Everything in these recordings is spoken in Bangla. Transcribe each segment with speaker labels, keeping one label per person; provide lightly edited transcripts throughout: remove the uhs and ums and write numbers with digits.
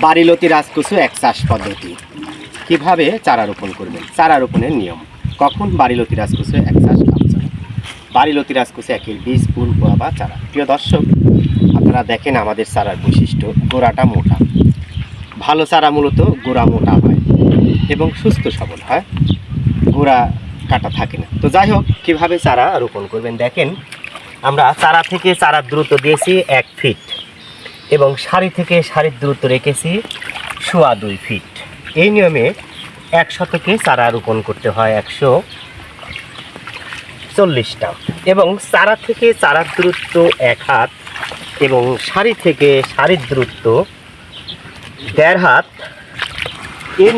Speaker 1: বাড়িলতি রাজকচু এক চাষ পদ্ধতি। কিভাবে চারা রোপণ করবেন, চারা রোপণের নিয়ম, কখন বাড়িলতি রাজকচু এক চাষ লাভজনক। বাড়িলতি রাজকচু একের বীজ, ফুল, পোয়া বা চারা। প্রিয় দর্শক, আপনারা দেখেন আমাদের চারার বৈশিষ্ট্য, গোড়াটা মোটা। ভালো চারা মূলত গোড়া মোটা হয় এবং সুস্থ সবল হয়, গোড়া কাটা থাকে না। তো যাই হোক, কীভাবে চারা রোপণ করবেন দেখেন। আমরা চারা থেকে চারার দূরত্ব দিয়েছি 1 ফিট এবং সারি থেকে সারির দূরত্ব রেখেছি 2.25 ফিট। এই নিয়মে 1 শতকে চারা রোপণ করতে হয় 140টা এবং চারা থেকে চারার দূরত্ব 1 হাত এবং সারি থেকে সারির দূরত্ব 1.5 হাত। এই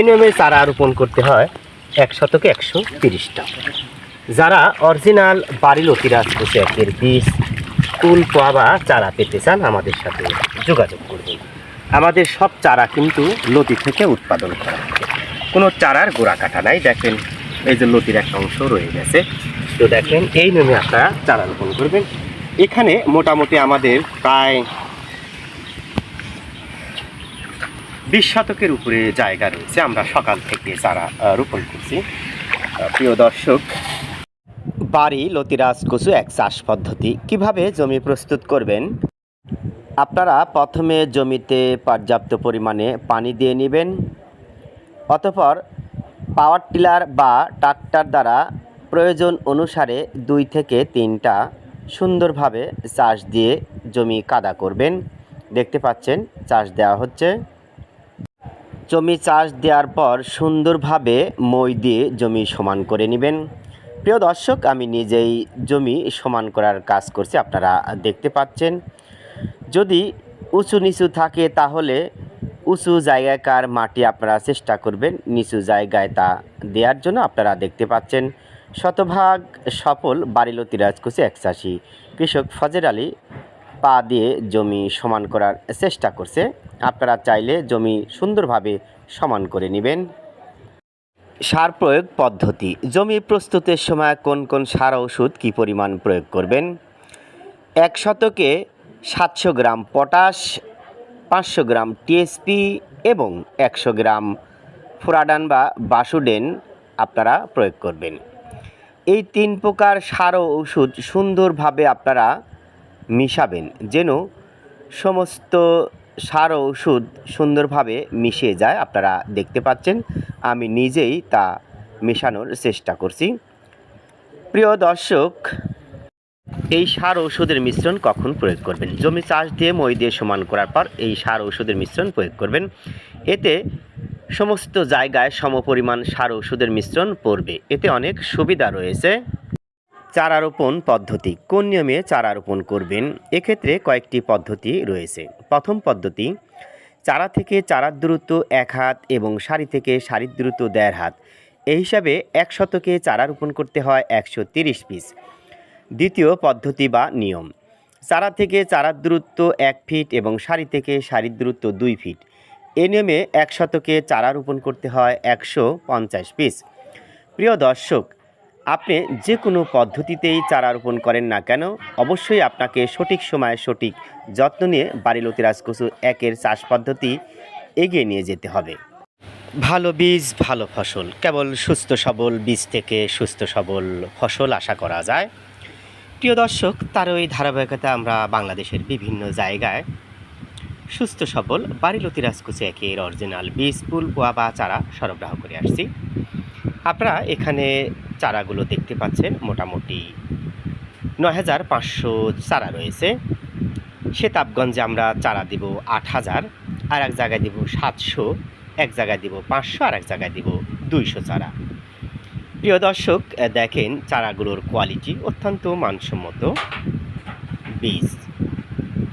Speaker 1: নিয়মে চারা রোপণ করতে হয় 1 শতকে 130টা। যারা অরিজিনাল বাড়িলতি রাজকচু একের বীজ, ফুল, পোয়া বা চারা পেতে চান আমাদের সাথে যোগাযোগ করবেন। আমাদের সব চারা কিন্তু লতি থেকে উৎপাদন করা হয়, কোনো চারার গোড়া কাটা নাই। দেখেন এই যে লতির একটা অংশ রয়ে গেছে। তো দেখেন এই নিয়মে আপনারা চারা রোপণ করবেন। এখানে মোটামুটি আমাদের প্রায় 20 শতকের উপরে জায়গা রয়েছে। আমরা সকাল থেকে চারা রোপণ করছি। প্রিয় দর্শক, বাড়িলতি রাজকচু এক চাষ পদ্ধতি। কিভাবে জমি প্রস্তুত করবেন, আপনারা প্রথমে জমিতে পর্যাপ্ত পরিমাণে পানি দিয়ে নেবেন। অতঃপর পাওয়ার টিলার বা ট্রাক্টর দ্বারা প্রয়োজন অনুসারে 2 থেকে 3টা সুন্দরভাবে চাষ দিয়ে জমি কাদা করবেন। দেখতে পাচ্ছেন চাষ দেওয়া হচ্ছে। জমি চাষ দেওয়ার পর সুন্দরভাবে মই দিয়ে জমি সমান করে নেবেন। প্রিয় দর্শক, আমি নিজেই জমি সমান করার কাজ করছি, আপনারা দেখতে পাচ্ছেন। যদি উঁচু নিচু থাকে তাহলে উঁচু জায়গাকার মাটি আপনারা চেষ্টা করবেন নিচু জায়গায় তা দেওয়ার জন্য। আপনারা দেখতে পাচ্ছেন শতভাগ সফল বাড়িলতি রাজকচু এক চাষি কৃষক ফজর আলী পা দিয়ে জমি সমান করার চেষ্টা করছে। আপনারা চাইলে জমি সুন্দরভাবে সমান করে নেবেন। সার প্রয়োগ পদ্ধতি। জমি প্রস্তুতের সময় কোন কোন সার ওষুধ কী পরিমাণ প্রয়োগ করবেন। 1 শতকে 700 গ্রাম পটাশ, 500 গ্রাম টিএসপি এবং 100 গ্রাম ফুরাডান বা বাসুডেন আপনারা প্রয়োগ করবেন। এই 3 প্রকার সার ও ওষুধ সুন্দরভাবে আপনারা মিশাবেন, যেন সমস্ত সার ও ওষুধ সুন্দরভাবে মিশে যায়। আপনারা দেখতে পাচ্ছেন আমি নিজেই তা মেশানোর চেষ্টা করছি। প্রিয় দর্শক, এই সার ঔষধের মিশ্রণ কখন প্রয়োগ করবেন। জমি চাষ দিয়ে মই দিয়ে সমান করার পর এই সার ঔষধের মিশ্রণ প্রয়োগ করবেন। এতে সমস্ত জায়গায় সমপরিমাণ সার ঔষধের মিশ্রণ পড়বে। এতে অনেক সুবিধা রয়েছে। চারা রোপণ পদ্ধতি। কোন নিয়মে চারা রোপণ করবেন, এক্ষেত্রে কয়েকটি পদ্ধতি রয়েছে। প্রথম পদ্ধতি, চারা থেকে চারার দূরত্ব 1 হাত এবং সারি থেকে সারির দূরত্ব 1.5 হাত। এই হিসাবে 1 শতকে চারা রোপণ করতে হয় 130 পিস। দ্বিতীয় পদ্ধতি বা নিয়ম, চারা থেকে চারার দূরত্ব 1 ফিট এবং সারি থেকে সারির দূরত্ব 2 ফিট। এই নিয়মে 1 শতকে চারা রোপণ করতে হয় 150 পিস। প্রিয় দর্শক, আপনি যে কোনো পদ্ধতিতেই চারা রোপণ করেন না কেন, অবশ্যই আপনাকে সঠিক সময়ে সঠিক যত্ন নিয়ে বাড়িলতি রাজকচু একের চাষ পদ্ধতি এগিয়ে নিয়ে যেতে হবে। ভালো বীজ ভালো ফসল, কেবল সুস্থ সবল বীজ থেকে সুস্থ সবল ফসল আশা করা যায়। প্রিয় দর্শক, তার ওই ধারাবাহিকতা আমরা বাংলাদেশের বিভিন্ন জায়গায় সুস্থ সবল বাড়িলতি রাজকচু একের অরিজিনাল বীজ, ফুল, পোয়া বা চারা সরবরাহ করে আসছি। আপনারা এখানে চারাগুলো দেখতে পাচ্ছেন, মোটামুটি 9500 চারা রয়েছে। সেতাবগঞ্জে আমরা চারা দিব 8000, আর এক জায়গায় দিব 700, এক জায়গায় দিব 500, আর এক জায়গায় দিব 200 চারা। প্রিয় দর্শক, দেখেন চারাগুলোর কোয়ালিটি অত্যন্ত মানসম্মত বীজ।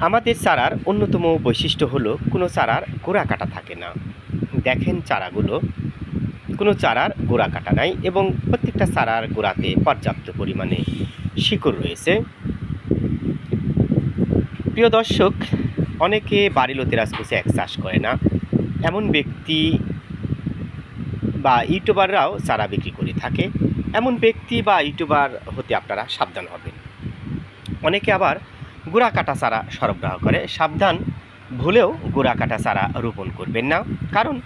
Speaker 1: আমাদের চারার অন্যতম বৈশিষ্ট্য হলো কোনো চারার গোড়া কাটা থাকে না। দেখেন চারাগুলো, কোনো চারার গোড়া কাটা নাই এবং প্রত্যেকটা চারার গোড়াতে পর্যাপ্ত পরিমাণে শিকড় রয়েছে। প্রিয় দর্শক, অনেকে বাড়িলতি রাজকচু এক চাষ করে না, এমন ব্যক্তি বা ইউটিউবাররাও চারা বিক্রি করে থাকে। এমন ব্যক্তি বা ইউটিউবার হতে আপনারা সাবধান হবেন। অনেকে আবার গোড়া কাটা চারা সরবরাহ করে, সাবধান। ভুলেও গোড়া কাটা চারা রোপণ করবেন না, কারণ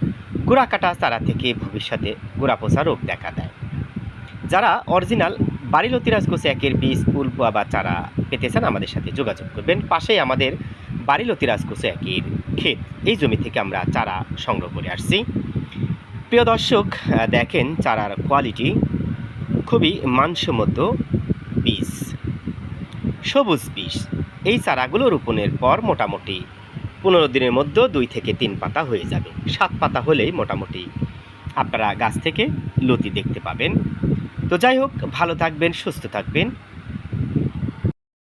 Speaker 1: গোড়া কাটা চারা থেকে ভবিষ্যতে গোড়া পচা রোগ দেখা দেয়। যারা অরিজিনাল বাড়ি লতিরাজ কচু একের বীজ, ফুল, পোয়া বা চারা পেতে চান আমাদের সাথে যোগাযোগ করবেন। পাশেই আমাদের বাড়ি লতিরাজ কচু একের ক্ষেত, এই জমি থেকে আমরা চারা সংগ্রহ করে আসছি। প্রিয় দর্শক, দেখেন চারার কোয়ালিটি খুবই মানসম্মত বীজ, সবুজ বীজ। এই চারাগুলো রোপণের পর মোটামুটি 15 দিনের মধ্যে 2 থেকে 3 পাতা হয়ে যাবে। 7 পাতা হলেই মোটামুটি আপনারা গাছ থেকে লতি দেখতে পাবেন। তো যাই হোক, ভালো থাকবেন, সুস্থ থাকবেন।